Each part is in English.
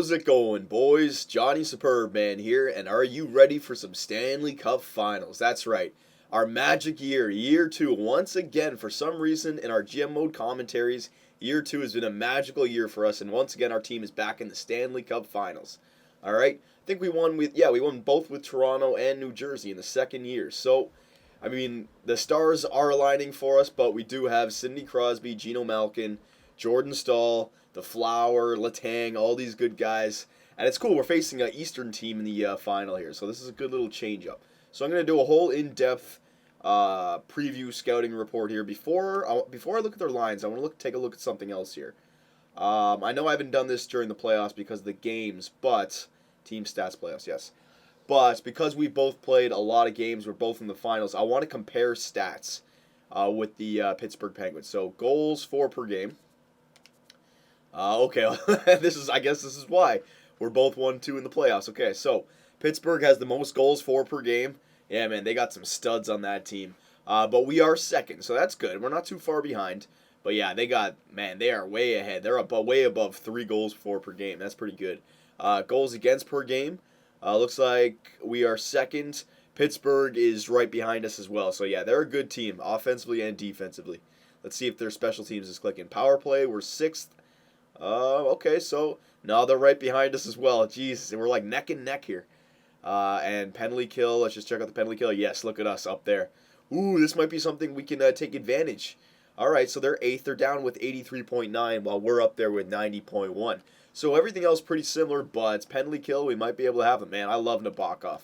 How's it going, boys? Johnny Superb Man here, and are you ready for some Stanley Cup Finals? That's right, our magic year, year 2, once again, for some reason in our GM mode commentaries, year 2 has been a magical year for us, and once again our team is back in the Stanley Cup Finals. Alright, I think we won both with Toronto and New Jersey in the second year, so, I mean, the stars are aligning for us, but we do have Sidney Crosby, Geno Malkin, Jordan Staal, the Flower, Letang, all these good guys. And it's cool, we're facing an Eastern team in the final here, so this is a good little change-up. So I'm going to do a whole in-depth preview scouting report here. Before I look at their lines, I want to take a look at something else here. I know I haven't done this during the playoffs because of the games, but... Team stats playoffs, yes. But because we both played a lot of games, we're both in the finals, I want to compare stats with the Pittsburgh Penguins. So goals for per game. Okay, I guess this is why. We're both 1-2 in the playoffs. Okay, so Pittsburgh has the most goals for per game. Yeah, man, they got some studs on that team. But we are second, so that's good. We're not too far behind. But yeah, they are way ahead. They're way above 3 goals for per game. That's pretty good. Goals against per game. Looks like we are second. Pittsburgh is right behind us as well. So yeah, they're a good team, offensively and defensively. Let's see if their special teams is clicking. Power play, we're 6th. Okay, so now they're right behind us as well. Jeez, we're like neck and neck here. And penalty kill, let's just check out the penalty kill. Yes, look at us up there. Ooh, this might be something we can take advantage. All right, so they're 8th. They're down with 83.9 while we're up there with 90.1. So everything else pretty similar, but penalty kill, we might be able to have it. Man, I love Nabokov.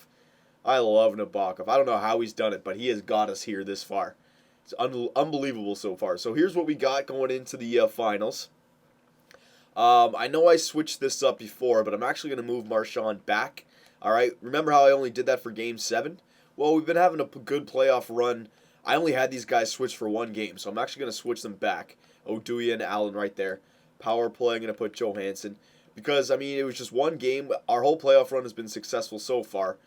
I don't know how he's done it, but he has got us here this far. It's unbelievable so far. So here's what we got going into the finals. I know I switched this up before, but I'm actually going to move Marchand back. All right, remember how I only did that for Game 7? Well, we've been having a good playoff run. I only had these guys switch for 1 game, so I'm actually going to switch them back. Oduya and Allen right there. Power play, I'm going to put Johansson. Because, I mean, it was just 1 game. Our whole playoff run has been successful so far.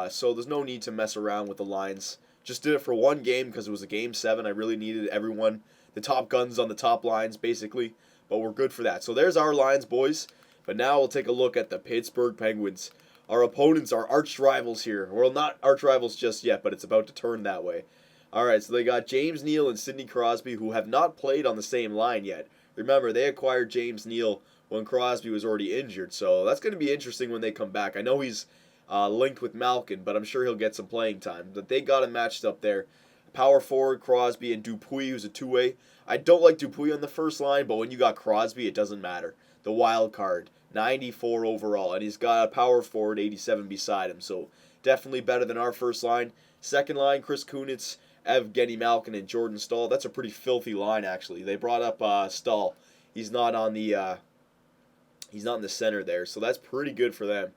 So there's no need to mess around with the lines. Just did it for 1 game because it was a Game 7. I really needed everyone, the top guns on the top lines, basically. But we're good for that. So there's our lines, boys. But now we'll take a look at the Pittsburgh Penguins. Our opponents are arch rivals here. Well, not arch rivals just yet, but it's about to turn that way. Alright, so they got James Neal and Sidney Crosby, who have not played on the same line yet. Remember, they acquired James Neal when Crosby was already injured. So that's going to be interesting when they come back. I know he's linked with Malkin, but I'm sure he'll get some playing time. But they got him matched up there. Power forward, Crosby, and Dupuis, who's a two-way. I don't like Dupuis on the first line, but when you got Crosby, it doesn't matter. The wild card, 94 overall, and he's got a power forward, 87 beside him, so definitely better than our first line. Second line, Chris Kunitz, Evgeny Malkin, and Jordan Staal. That's a pretty filthy line, actually. They brought up Staal. He's not in the center there, so that's pretty good for them.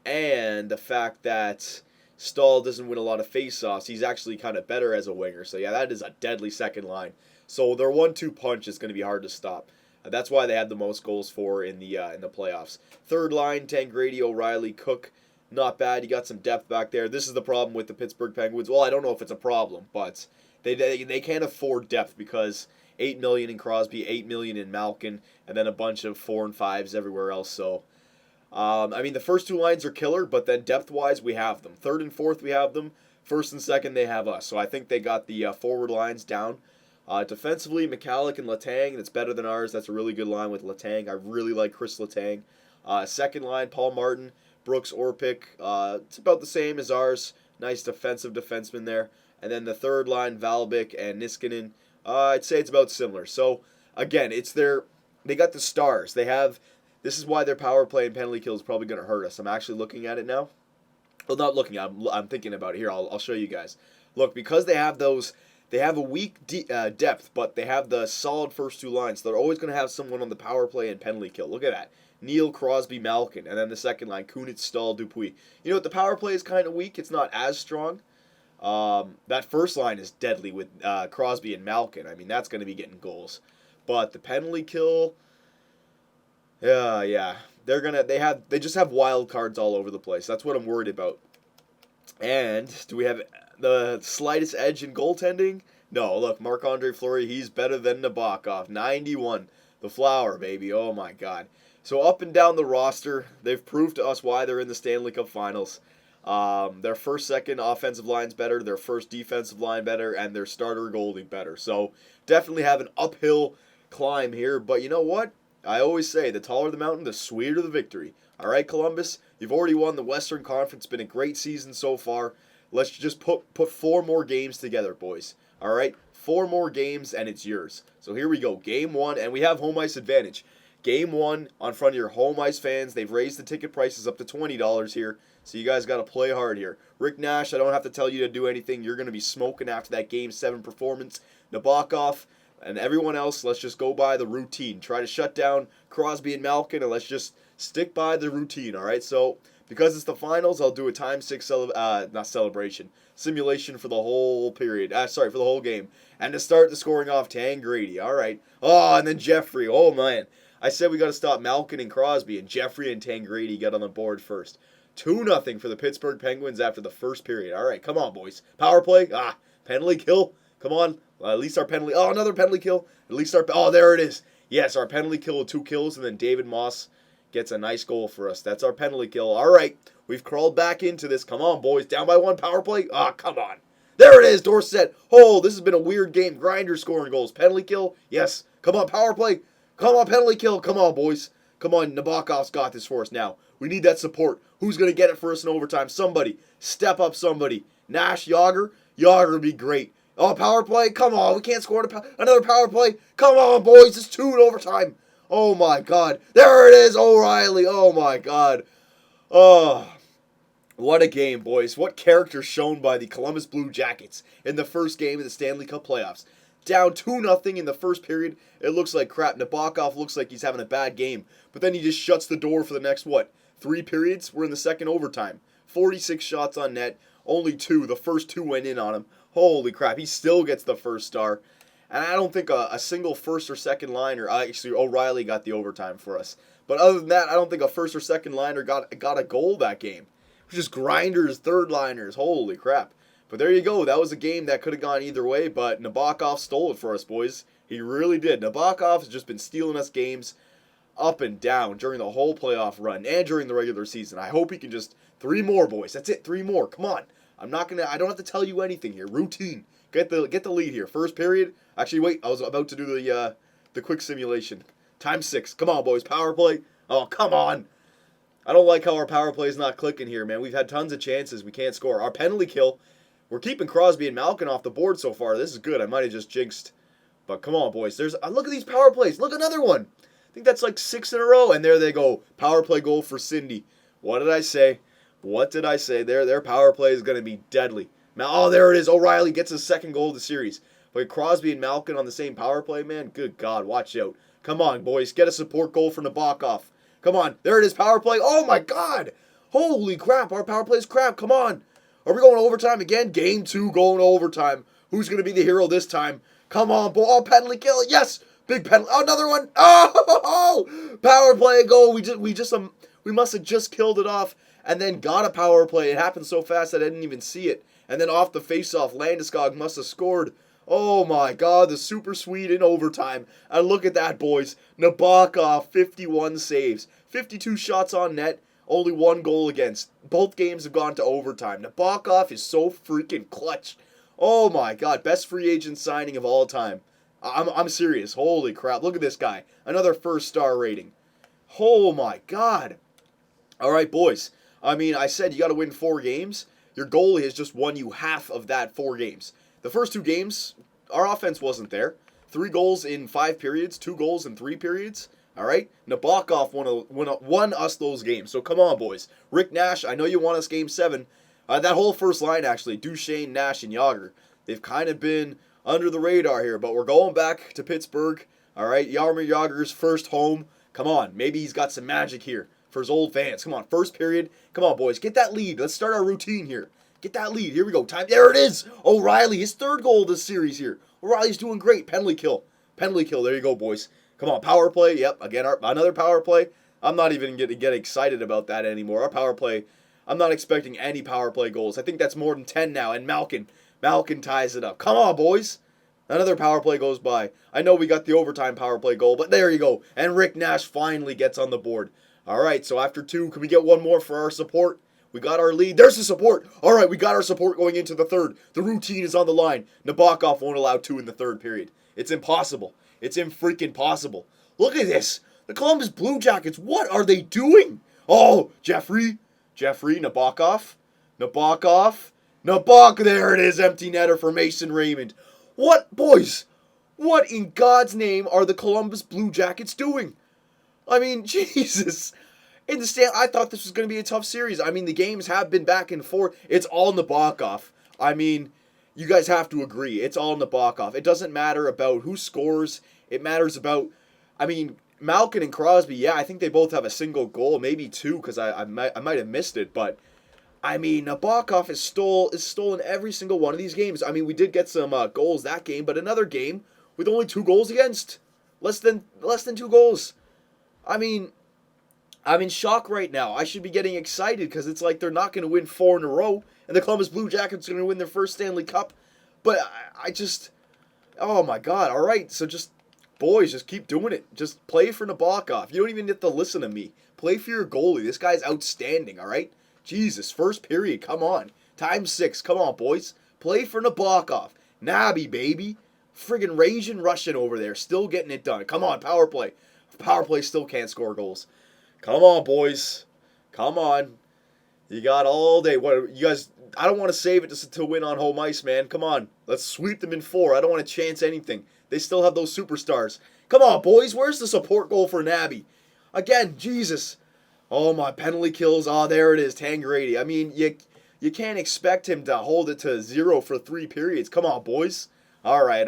And the fact that Staal doesn't win a lot of faceoffs, he's actually kind of better as a winger. So yeah, that is a deadly second line. So their 1-2 punch is going to be hard to stop. That's why they had the most goals for in the playoffs. Third line, Tangradi, O'Reilly, Cook, not bad. You got some depth back there. This is the problem with the Pittsburgh Penguins. Well, I don't know if it's a problem, but they can't afford depth because $8 million in Crosby, $8 million in Malkin, and then a bunch of 4 and 5s everywhere else. So. I mean, the first 2 lines are killer, but then depth-wise, we have them. Third and fourth, we have them. First and second, they have us. So I think they got the forward lines down. Defensively, McCallick and Letang, that's better than ours. That's a really good line with Letang. I really like Chris Letang. Second line, Paul Martin, Brooks Orpik. It's about the same as ours. Nice defensive defenseman there. And then the third line, Valbik and Niskanen. I'd say it's about similar. So, again, they got the stars. This is why their power play and penalty kill is probably going to hurt us. I'm actually looking at it now. Well, not looking. I'm thinking about it here. I'll show you guys. Look, because they have a weak depth, but they have the solid first 2 lines. So they're always going to have someone on the power play and penalty kill. Look at that. Neal, Crosby, Malkin. And then the second line, Kunitz, Staal, Dupuis. You know what? The power play is kind of weak. It's not as strong. That first line is deadly with Crosby and Malkin. I mean, that's going to be getting goals. But the penalty kill... Yeah. They just have wild cards all over the place. That's what I'm worried about. And do we have the slightest edge in goaltending? No, look, Marc-Andre Fleury, he's better than Nabokov. 91. The Flower, baby. Oh my god. So up and down the roster, they've proved to us why they're in the Stanley Cup Finals. Their first, second offensive line's better, their first defensive line better, and their starter goalie better. So definitely have an uphill climb here. But you know what? I always say the taller the mountain, the sweeter the victory. All right, Columbus, you've already won the Western Conference. It's been a great season so far. Let's just put 4 more games together, boys. All right, 4 more games and it's yours. So here we go. Game 1, and we have home ice advantage. Game 1 on front of your home ice fans. They've raised the ticket prices up to $20 here, so you guys got to play hard here. Rick Nash, I don't have to tell you to do anything. You're going to be smoking after that Game 7 performance. Nabokov and everyone else, let's just go by the routine. Try to shut down Crosby and Malkin, and let's just stick by the routine, all right? So because it's the finals, I'll do a simulation for the whole period. For the whole game. And to start the scoring off, Tangradi, all right. Oh, and then Jeffrey, oh man. I said we got to stop Malkin and Crosby, and Jeffrey and Tangradi got on the board first. 2-0 for the Pittsburgh Penguins after the first period. All right, come on, boys. Power play. Penalty kill. Come on. At least our penalty. Oh, another penalty kill. At least oh, there it is. Yes, our penalty kill with 2 kills, and then David Moss gets a nice goal for us. That's our penalty kill. All right, we've crawled back into this. Come on, boys. Down by 1, power play. Come on. There it is, Dorsett. Oh, this has been a weird game. Grinder scoring goals. Penalty kill. Yes. Come on, power play. Come on, penalty kill. Come on, boys. Come on, Nabokov's got this for us now. We need that support. Who's going to get it for us in overtime? Somebody. Step up somebody. Nash, Yager. Yager would be great. Oh, power play. Come on. We can't score another power play. Come on, boys. It's 2 in overtime. Oh, my God. There it is, O'Reilly. Oh, my God. Oh, what a game, boys. What character shown by the Columbus Blue Jackets in the first game of the Stanley Cup playoffs. Down 2-0 in the first period. It looks like crap. Nabokov looks like he's having a bad game. But then he just shuts the door for the next, 3 periods? We're in the second overtime. 46 shots on net. Only 2. The first 2 went in on him. Holy crap. He still gets the first star. And I don't think a single first or second liner, actually O'Reilly got the overtime for us. But other than that, I don't think a first or second liner got a goal that game. It was just grinders, third liners. Holy crap. But there you go. That was a game that could have gone either way, but Nabokov stole it for us, boys. He really did. Nabokov has just been stealing us games up and down during the whole playoff run and during the regular season. I hope he can just 3 more, boys. That's it. 3 more. Come on. I don't have to tell you anything here. Routine. Get the lead here. First period. Actually, wait. I was about to do the quick simulation. Time 6. Come on, boys. Power play. Oh, come on. I don't like how our power play is not clicking here, man. We've had tons of chances. We can't score. Our penalty kill. We're keeping Crosby and Malkin off the board so far. This is good. I might have just jinxed. But come on, boys. Look at these power plays. Look, another one. I think that's like 6 in a row. And there they go. Power play goal for Cindy. What did I say? What did I say? Their power play is going to be deadly. Now, there it is. O'Reilly gets his second goal of the series. But Crosby and Malkin on the same power play, man. Good God. Watch out. Come on, boys. Get a support goal for Nabokov. Come on. There it is. Power play. Oh, my God. Holy crap. Our power play is crap. Come on. Are we going to overtime again? Game 2 going to overtime. Who's going to be the hero this time? Come on, boy. Oh, penalty kill. Yes. Big penalty. Oh, another one. Oh, power play goal. We must have just killed it off and then got a power play. It happened so fast I didn't even see it. And then off the faceoff, Landeskog must have scored. Oh, my God. The Super Swede in overtime. And look at that, boys. Nabokov, 51 saves. 52 shots on net. Only 1 goal against. Both games have gone to overtime. Nabokov is so freaking clutch. Oh my God, best free agent signing of all time. I'm serious. Holy crap, look at this guy. Another 1-star rating. Oh my God. All right, boys. I said you got to win 4 games. Your goalie has just won you half of that 4 games. The first 2 games, our offense wasn't there. 3 goals in 5 periods, 2 goals in 3 periods. All right? Nabokov won us those games. So come on, boys. Rick Nash, I know you won us Game 7. That whole first line, actually, Duchesne, Nash, and Yager, they've kind of been under the radar here. But we're going back to Pittsburgh. All right? Jaromir Jagr's first home. Come on. Maybe he's got some magic here for his old fans. Come on. First period. Come on, boys. Get that lead. Let's start our routine here. Get that lead. Here we go. Time. There it is. O'Reilly, his 3rd goal of this series here. O'Reilly's doing great. Penalty kill. Penalty kill. There you go, boys. Come on, power play. Yep, again, another power play. I'm not even going to get excited about that anymore. Our power play, I'm not expecting any power play goals. I think that's more than 10 now. And Malkin ties it up. Come on, boys. Another power play goes by. I know we got the overtime power play goal, but there you go. And Rick Nash finally gets on the board. All right, so after 2, can we get one more for our support? We got our lead. There's the support. All right, we got our support going into the third. The routine is on the line. Nabokov won't allow 2 in the third period. It's impossible. It's freaking possible. Look at this. The Columbus Blue Jackets, what are they doing? Oh, Jeffrey, Nabokov, there it is, empty netter for Mason Raymond. What, boys, what in God's name are the Columbus Blue Jackets doing? I mean, Jesus. I thought this was going to be a tough series. I mean, the games have been back and forth. It's all Nabokov. I mean, you guys have to agree. It's all Nabokov. It doesn't matter about who scores. It matters about, I mean, Malkin and Crosby, yeah, I think they both have a single goal, maybe 2, because I might have missed it, but I mean, Nabokov is stolen every single one of these games. I mean, we did get some goals that game, but another game with only 2 goals against, less than 2 goals. I mean, I'm in shock right now. I should be getting excited because it's like they're not going to win 4 in a row, and the Columbus Blue Jackets are going to win their first Stanley Cup. But I just, oh my God! All right, so boys, just keep doing it. Just play for Nabokov. You don't even have to listen to me. Play for your goalie. This guy's outstanding. All right. Jesus, first period, come on. Times 6, come on, boys. Play for Nabokov. Nabby, baby. Friggin' raging Russian over there, still getting it done. Come on, power play. Power play still can't score goals. Come on, boys. Come on. You got all day. What you guys? I don't want to save it to win on home ice, man. Come on. Let's sweep them in 4. I don't want to chance anything. They still have those superstars. Come on, boys. Where's the support goal for Nabby? Again, Jesus. Oh, my penalty kills. Oh, there it is, Tangradi. I mean, you can't expect him to hold it to 0 for 3 periods. Come on, boys. All right.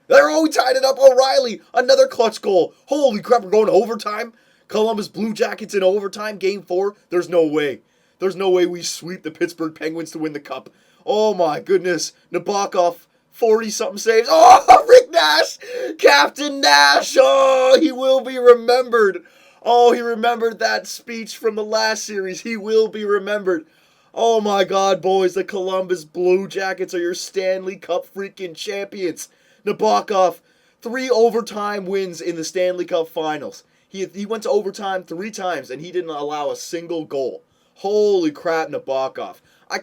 They're tied it up. O'Reilly, another clutch goal. Holy crap, we're going to overtime. Columbus Blue Jackets in overtime, Game 4. There's no way. There's no way we sweep the Pittsburgh Penguins to win the Cup. Oh, my goodness. Nabokov, 40-something saves. Oh, Rick Nash, Captain Nash. Oh, he will be remembered. Oh, he remembered that speech from the last series. He will be remembered. Oh my God, boys, the Columbus Blue Jackets are your Stanley Cup freaking champions. Nabokov, 3 overtime wins in the Stanley Cup Finals. He went to overtime 3 times, and he didn't allow a single goal. Holy crap, Nabokov. I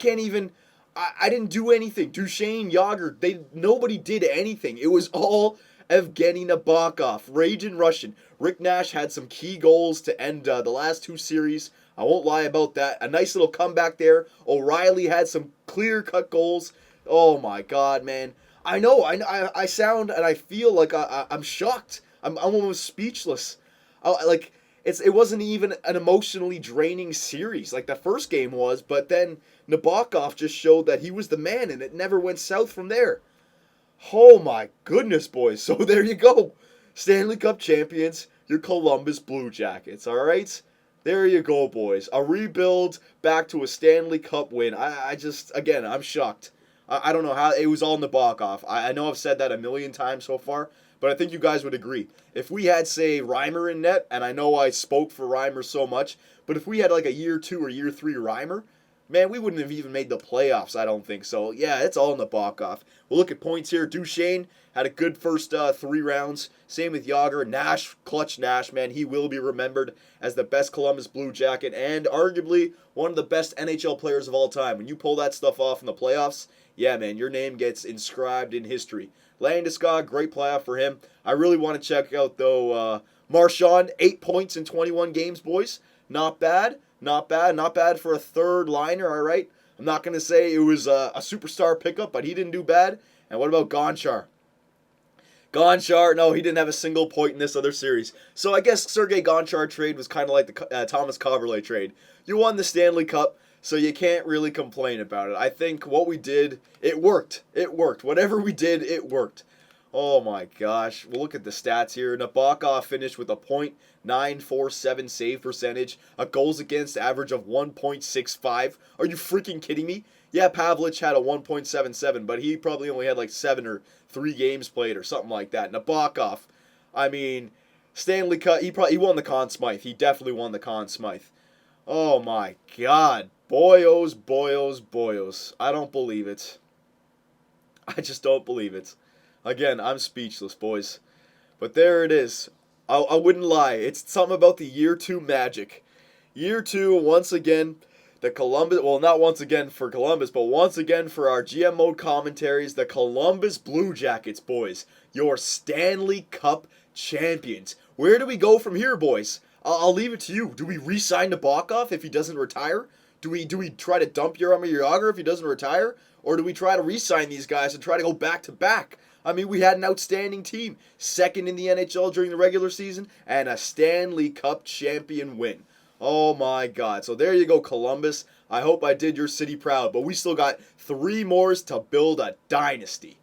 didn't do anything. Duchesne, Yager, nobody did anything. It was all Evgeny Nabokov, raging Russian. Rick Nash had some key goals to end the last 2 series. I won't lie about that. A nice little comeback there. O'Reilly had some clear-cut goals. Oh, my God, man. I know. I sound and I feel like I'm shocked. I'm almost speechless. It wasn't even an emotionally draining series like the first game was, but then Nabokov just showed that he was the man, and it never went south from there. Oh my goodness, boys. So there you go. Stanley Cup champions, your Columbus Blue Jackets, all right? There you go, boys. A rebuild back to a Stanley Cup win. Again, I'm shocked. I don't know how. It was all Nabokov. I know I've said that a million times so far, but I think you guys would agree. If we had, say, Reimer in net, and I know I spoke for Reimer so much, but if we had like a year 2 or year 3 Reimer, man, we wouldn't have even made the playoffs, I don't think. So, yeah, it's all Nabokov. We'll look at points here. Duchesne had a good first 3 rounds. Same with Yager. Nash, clutch Nash, man. He will be remembered as the best Columbus Blue Jacket and arguably one of the best NHL players of all time. When you pull that stuff off in the playoffs, yeah, man, your name gets inscribed in history. Landeskog, great playoff for him. I really want to check out, though, Marchand, 8 points in 21 games, boys. Not bad. Not bad for a third liner, all right? I'm not going to say it was a superstar pickup, but he didn't do bad. And what about Gonchar? No, he didn't have a single point in this other series. So I guess Sergei Gonchar trade was kind of like the Thomas Coverley trade. You won the Stanley Cup, so you can't really complain about it. I think what we did, it worked. Whatever we did, it worked. Oh my gosh. We'll look at the stats here. Nabokov finished with a .947 save percentage, a goals against average of 1.65. Are you freaking kidding me? Yeah, Pavlich had a 1.77, but he probably only had like 7 or 3 games played or something like that. Nabokov, I mean, Stanley Cup, he won the Conn Smythe. He definitely won the Conn Smythe. Oh my God. Boyos. I don't believe it. I just don't believe it. Again, I'm speechless, boys. But there it is. I wouldn't lie. It's something about the year 2 magic. Year 2, once again, the Columbus, well, not once again for Columbus, but once again for our GM mode commentaries, the Columbus Blue Jackets, boys. Your Stanley Cup champions. Where do we go from here, boys? I'll leave it to you. Do we re-sign Nabokov if he doesn't retire? Do we try to dump Jaromir Jagr if he doesn't retire? Or do we try to re-sign these guys and try to go back-to-back? I mean, we had an outstanding team. Second in the NHL during the regular season and a Stanley Cup champion win. Oh my God. So there you go, Columbus. I hope I did your city proud, but we still got 3 more to build a dynasty.